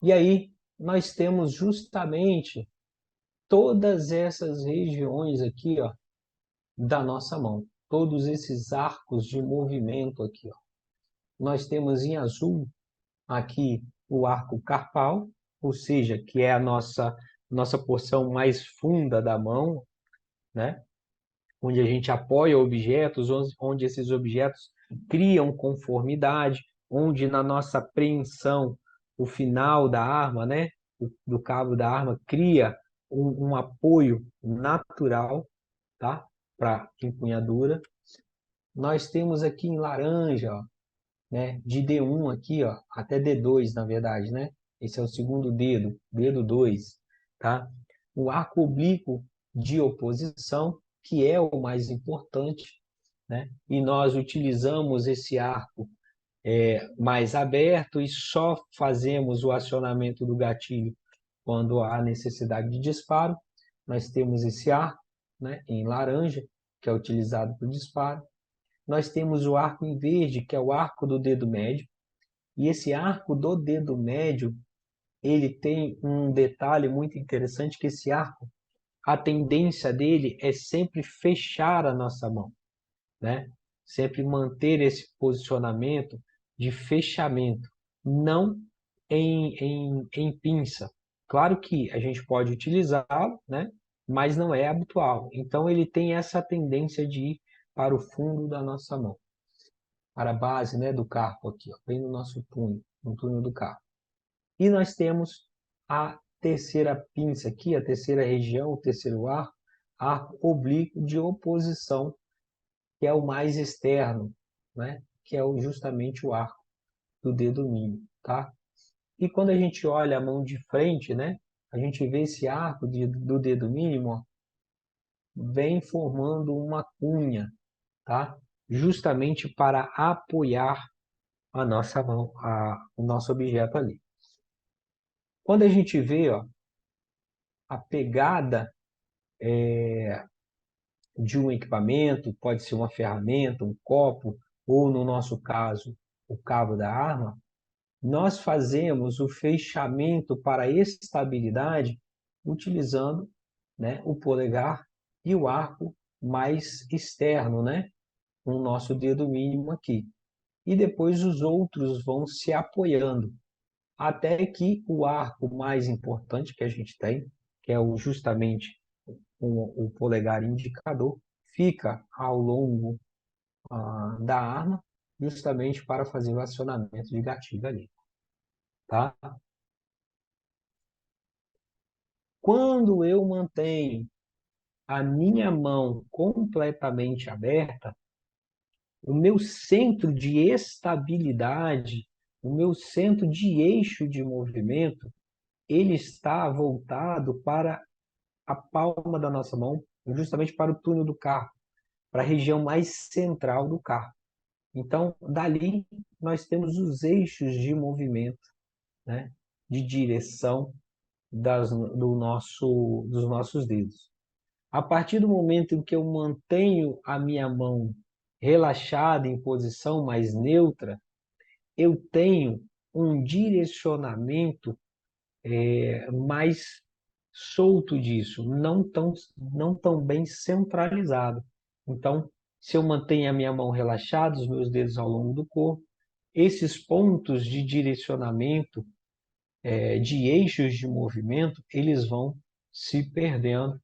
E aí nós temos justamente todas essas regiões aqui, ó, da nossa mão. Todos esses arcos de movimento aqui, ó. Nós temos em azul aqui o arco carpal, ou seja, que é a nossa porção mais funda da mão, né? Onde a gente apoia objetos, onde esses objetos criam conformidade, onde na nossa apreensão, o final da arma, né, do cabo da arma, cria um apoio natural, tá, para empunhadura. Nós temos aqui em laranja, ó, né, de D1 aqui, ó, até D2, na verdade, né? Esse é o segundo dedo, dedo 2, tá? O arco oblíquo de oposição, que é o mais importante, né? E nós utilizamos esse arco mais aberto e só fazemos o acionamento do gatilho quando há necessidade de disparo. Nós temos esse arco, né, em laranja, que é utilizado para o disparo. Nós temos o arco em verde, que é o arco do dedo médio, e esse arco do dedo médio, ele tem um detalhe muito interessante, que esse arco, a tendência dele é sempre fechar a nossa mão, né? Sempre manter esse posicionamento de fechamento, não em pinça. Claro que a gente pode utilizá-lo, né? Mas não é habitual. Então ele tem essa tendência de ir para o fundo da nossa mão, para a base, né, do carpo aqui, ó, bem no nosso punho, no punho do carpo. E nós temos a terceira pinça aqui, a terceira região, o terceiro arco, arco oblíquo de oposição, que é o mais externo, né? Que é justamente o arco do dedo mínimo, tá? E quando a gente olha a mão de frente, né? A gente vê esse arco do dedo mínimo, ó, vem formando uma cunha, tá? Justamente para apoiar a nossa mão, o nosso objeto ali. Quando a gente vê, ó, a pegada de um equipamento, pode ser uma ferramenta, um copo, ou no nosso caso, o cabo da arma, nós fazemos o fechamento para estabilidade utilizando, né, o polegar e o arco mais externo, né, com o nosso dedo mínimo aqui. E depois os outros vão se apoiando, até que o arco mais importante que a gente tem, que é justamente o polegar indicador, fica ao longo da arma, justamente para fazer o acionamento de gatilho ali, tá? Quando eu mantenho a minha mão completamente aberta, o meu centro de estabilidade, o meu centro de eixo de movimento, ele está voltado para a palma da nossa mão, justamente para o túnel do carpo, para a região mais central do carpo. Então, dali nós temos os eixos de movimento, né, de direção dos nossos dedos. A partir do momento em que eu mantenho a minha mão relaxada em posição mais neutra, eu tenho um direcionamento mais solto disso, não tão bem centralizado. Então, se eu mantenho a minha mão relaxada, os meus dedos ao longo do corpo, esses pontos de direcionamento, de eixos de movimento, eles vão se perdendo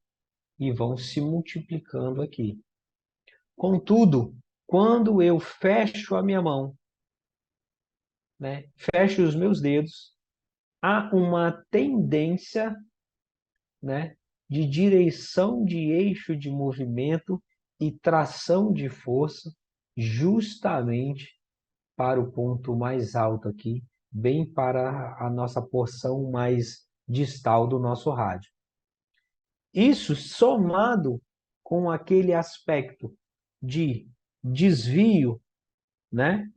e vão se multiplicando aqui. Contudo, quando eu fecho a minha mão, né, fecho os meus dedos, há uma tendência, né, de direção de eixo de movimento e tração de força justamente para o ponto mais alto aqui, bem para a nossa porção mais distal do nosso rádio. Isso somado com aquele aspecto de desvio, né,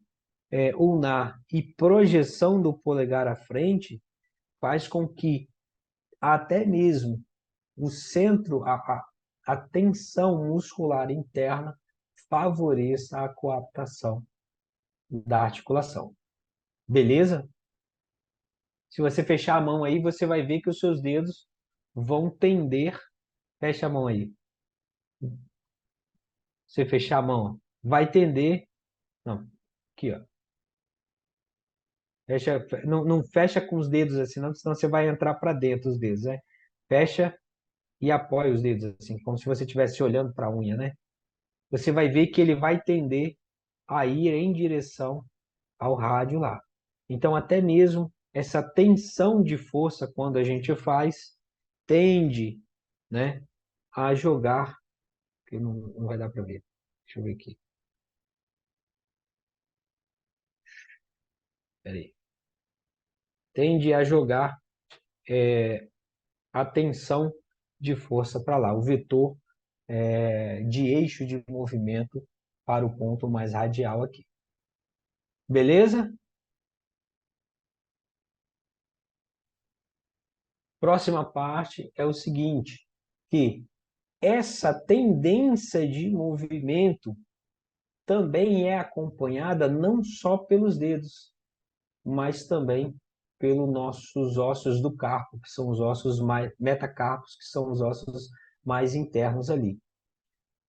ulnar e projeção do polegar à frente, faz com que até mesmo o centro, a tensão muscular interna favoreça a coaptação da articulação. Beleza? Se você fechar a mão aí, você vai ver que os seus dedos vão tender. Fecha a mão aí. Você fechar a mão, ó, vai tender. Não, aqui, ó. Fecha, não, não fecha com os dedos assim, não, senão você vai entrar para dentro os dedos, né? Fecha e apoia os dedos assim, como se você estivesse olhando para a unha, né? Você vai ver que ele vai tender a ir em direção ao rádio lá. Então, até mesmo essa tensão de força, quando a gente faz, tende, né, a jogar, que não vai dar para ver. Deixa eu ver aqui. Peraí. Tende a jogar a tensão de força para lá, o vetor de eixo de movimento para o ponto mais radial aqui. Beleza? Próxima parte é o seguinte, que essa tendência de movimento também é acompanhada não só pelos dedos, mas também pelos nossos ossos do carpo, que são os ossos mais metacarpos, que são os ossos mais internos ali.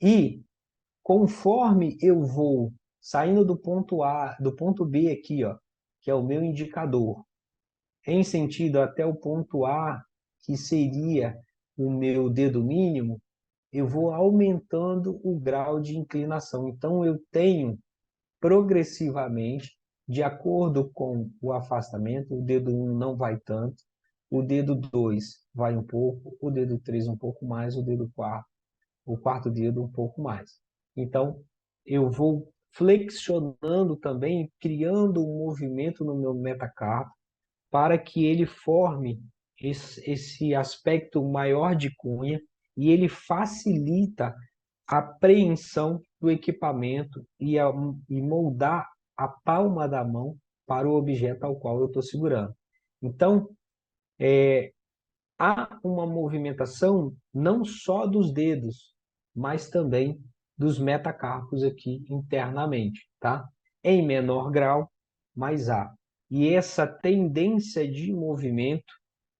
E conforme eu vou saindo do ponto A, do ponto B aqui, ó, que é o meu indicador, em sentido até o ponto A, que seria o meu dedo mínimo, eu vou aumentando o grau de inclinação. Então, eu tenho progressivamente, de acordo com o afastamento, o dedo 1 não vai tanto, o dedo 2 vai um pouco, o dedo 3 um pouco mais, o quarto dedo um pouco mais. Então, eu vou flexionando também, criando um movimento no meu metacarpo para que ele forme esse aspecto maior de cunha e ele facilita a apreensão do equipamento e moldar a palma da mão para o objeto ao qual eu estou segurando. Então, há uma movimentação não só dos dedos, mas também dos metacarpos aqui internamente, tá? Em menor grau, mas há. E essa tendência de movimento,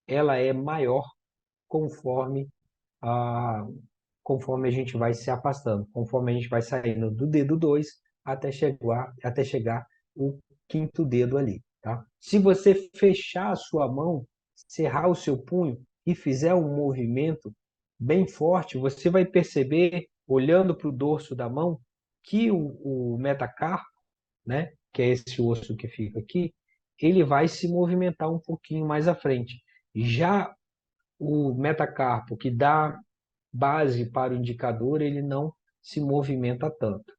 ela é maior conforme a, conforme a gente vai se afastando, conforme a gente vai saindo do dedo 2 até chegar o quinto dedo ali, tá? Se você fechar a sua mão, cerrar o seu punho e fizer um movimento bem forte, você vai perceber, olhando para o dorso da mão, que o metacarpo, né, que é esse osso que fica aqui, ele vai se movimentar um pouquinho mais à frente. Já o metacarpo, que dá base para o indicador, ele não se movimenta tanto.